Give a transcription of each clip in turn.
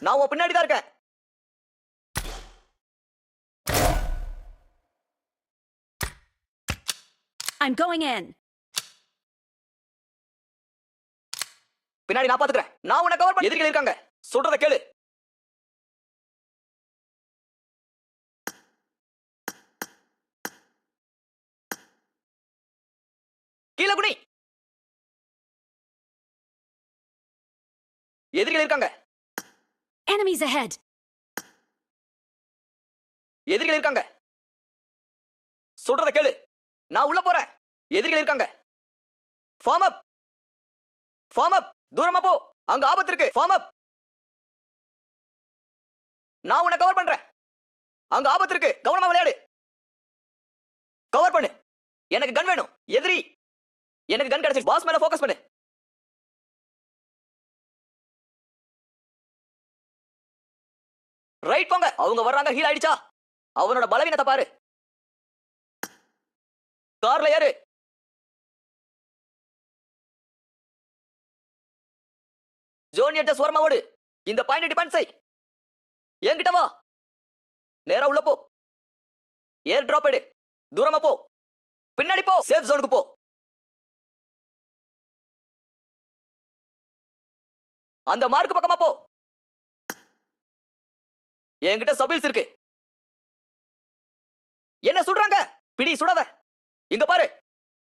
நான் உன் பின்னாடி தான் இருக்கேன். I'm going in. பின்னாடி நான் பாத்துக்கிறேன். நான் உன்னை கவர் பண்ண. எதிரிகள் இருக்காங்க. சொல்றத கேளு. கீழ குனி. எதிரிகள் இருக்காங்க. Enemies ahead. எதிரிகள் இருக்காங்க. சொல்றத கேளு. நான் உள்ள போறேன். எதிரிகள் இருக்காங்க. ஃபார்ம் அப். ஃபார்ம் அப். தூரமா போ. அங்க ஆபத்து இருக்கு. ஃபார்ம் அப். நான் உன்னை கவர் பண்றேன். அங்க ஆபத்து இருக்கு. கவனமா விளையாடு. கவர் பண்ணு. எனக்கு கன் வேணும். எதிரி. எனக்கு கன் கிடைச்சிருச்சு. பாஸ் மேல ஃபோக்கஸ் பண்ணு. ரைட் போங்க. அவங்க வர்றாங்க. ஹீல் ஆயிடுச்சா? அவனோட பலவீனத்தை பாரு. கார்ல ஏறு. ஜோன் எட்ட ஸ்வர்மா ஓடு. இந்த பாயிண்ட் டிபெண்ட் செய். என்கிட்ட வா. நேரா உள்ள போ. ஏர் டிராப் எடு. தூரமா போ. பின்னாடி போ. சேஃப் ஜோனுக்கு போ. அந்த மார்க் பக்கமா போ. என்கிட்ட சபில்ஸ் இருக்கு. என்ன சுடுறாங்க? பிடி சுடாத. இங்க பாரு.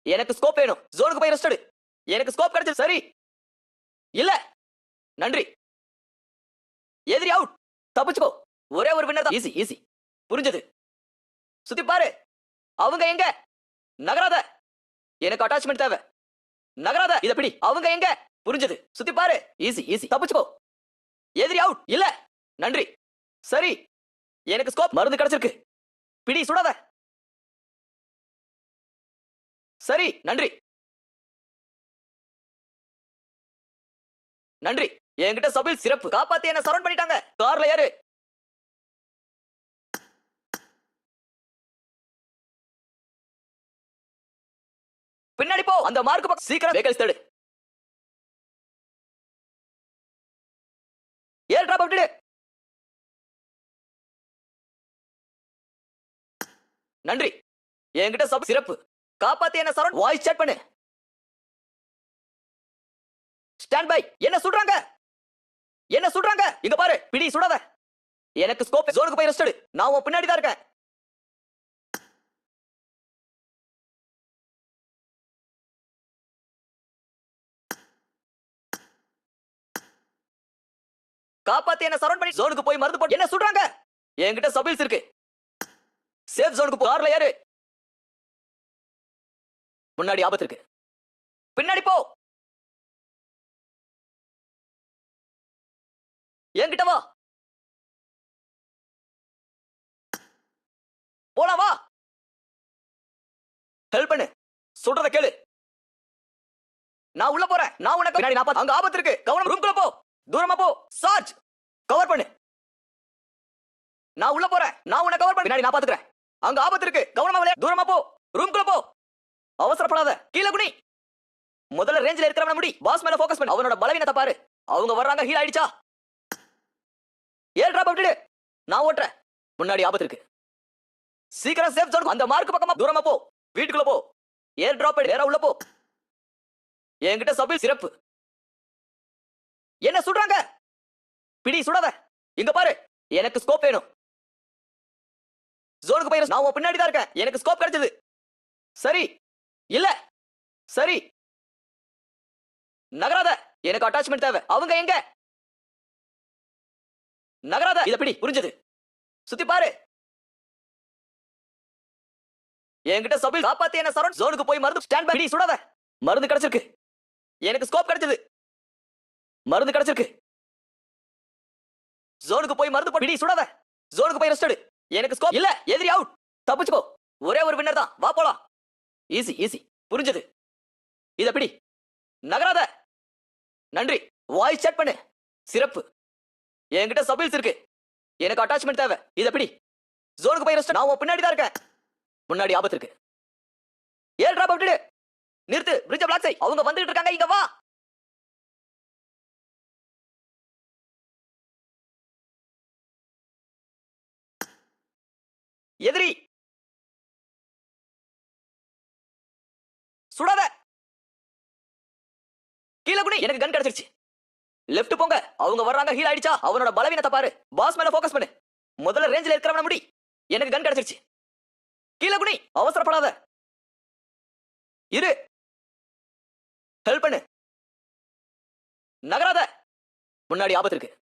எனக்கு ஸ்கோப் வேணும். ஜோனுக்கு போய் ரெஸ்ட் எடு. எனக்கு ஸ்கோப் கிடைச்சது. சரி இல்ல. நன்றி. எதிரி அவுட். தப்பிச்சுக்கோ. ஒரே ஒரு வின்னர் தான். Easy easy. புரிஞ்சது. சுத்தி பாரு. அவங்க எங்க? நகராத. எனக்கு அட்டாச்மெண்ட் தேவை. நகராத. இத பிடி. அவங்க எங்க? புரிஞ்சது. சுத்தி பாரு. Easy easy. தப்பிச்சுக்கோ. எதிரி அவுட். இல்ல. நன்றி. சரி. எனக்கு ஸ்கோப் மருந்து கிடைச்சிருக்கு. பிடி சுடாத. சரி நன்றி. நன்றி. என்கிட்ட சபில் சிறப்பு. காப்பாத்தி என்ன சரவுண்ட் பண்ணிட்டாங்க. கார்ல ஏறு. பின்னாடி போ. அந்த மார்க் பக்கம் சீக்கிரம் வெஹிக்கிள்ஸ் தேடு. ஏர் டிராப் விட்டுடு. நன்றி. என்கிட்ட சப் சிறப்பு. காப்பாத்தி என்ன சரவுண்ட். வாய்ஸ் சேட் பண்ணு. Stand by. என்ன சுடுறாங்க? என்ன சுடுறாங்க? இங்க பாரு. பிடி சுடாத. எனக்கு ஸ்கோப். ஜோனுக்கு போய் ரெஸ்ட் எடு. நான் உன் பின்னாடி தான் இருக்கேன். காப்பாத்தி என்ன சரவுண்ட் பண்ணி ஜோனுக்கு போய் மருந்து போட்டு. என்ன சுடுறாங்க? என்கிட்ட சபில்ஸ் இருக்கு. சேஃப் ஜோனுக்கு போ. கார்ல ஏறு. முன்னாடி ஆபத்து இருக்கு. பின்னாடி போ. என்கிட்ட வா. போலாம் வா. ஹெல்ப் பண்ணு. சொல்றத கேளு. நான் உள்ள போறேன். நான் உனக்கு பின்னாடி நான் அங்க ஆபத்து இருக்கு. கவனம். ரூம்குள்ள போ. தூரமா போ. சார்ஜ். கவர் பண்ணு. நான் உள்ள போறேன். நான் உன்னை கவர் பண்ண. பின்னாடி நான் பாத்துக்கிறேன். அங்க ஆபத்து இருக்கு. கவனமா விளையாடு. தூரமா போ. ரூம்குள்ள போ. அவசரப்படாத. கீழ குனி. முதல்ல ரேஞ்சில இருக்கிறவன முடி. பாஸ் மேல ஃபோக்கஸ் பண்ணு. அவனோட பலவீனத்தை பாரு. அவங்க வர்றாங்க. ஹீல் ஆயிடுச்சா? ஏர் டிராப் விட்டுடு. நான் ஓட்றேன். முன்னாடி ஆபத்து இருக்கு. சீக்கிரம் சேஃப் ஜோன். அந்த மார்க் பக்கமா தூரமா போ. வீட்டுக்குள்ள போ. ஏர் டிராப் எடு. நேரா உள்ள போ. என்கிட்ட சபில் சிறப்பு. என்ன சுடுறாங்க? பிடி சுடாத. இங்க பாரு. எனக்கு ஸ்கோப் வேணும். ஜோனுக்கு போய் நான் உன் பின்னாடி தான் இருக்கேன். எனக்கு ஸ்கோப் கிடைச்சது. சரி இல்ல. சரி நகராத. எனக்கு அட்டாச்மெண்ட் தேவை. அவங்க எங்க? நகராத. இத பிடி. புரிஞ்சது. சுத்தி பாரு. என்கிட்ட சபில். காப்பாத்தி என்ன சரவுண்ட். ஜோனுக்கு போய் மருந்து. Stand by. பிடி சுடாத. மருந்து கிடைச்சிருக்கு. எனக்கு ஸ்கோப் கிடைச்சது. மருந்து கிடைச்சிருக்கு. ஜோனுக்கு போய் மருந்து போடு. பிடி சுடாத. ஜோனுக்கு போய் ரெஸ்ட் எடு. எனக்கு ஸ்கோப் இல்ல. எதிரி அவுட். தப்பிச்சுக்கோ. ஒரே ஒரு வின்னர் தான். வா போலாம். Easy easy. புரிஞ்சது. இத பிடி. நகராத. நன்றி. வாய்ஸ் சேட் பண்ணு. சிறப்பு. என்கிட்ட சபில்ஸ் இருக்கு. எனக்கு அட்டாச்மெண்ட் தேவை. இத பிடி. ஜோனுக்கு போய் ரெஸ்ட். நான் உன் பின்னாடி தான் இருக்கேன். முன்னாடி ஆபத்து இருக்கு. ஏர் டிராப் விட்டுடு. நிறுத்து. பிரிட்ஜ் பிளாக் செய். அவங்க வந்துட்டு இருக்காங்க. இங்க வா. எதிரி சுடாத. கீழே குனி. எனக்கு கன் கிடைச்சிருச்சு. லெஃப்ட் போங்க. அவங்க வர்றாங்க. ஹீல் ஆயிடுச்சா? அவனோட பலவீனத்தை பாரு. பாஸ் மேல ஃபோக்கஸ் பண்ணு. முதல்ல ரேஞ்சில இருக்கிறவன முடி. எனக்கு கன் கிடைச்சிருச்சு. கீழே குனி. அவசரப்படாத. இரு. ஹெல்ப் பண்ணு. நகராத. முன்னாடி ஆபத்து இருக்கு.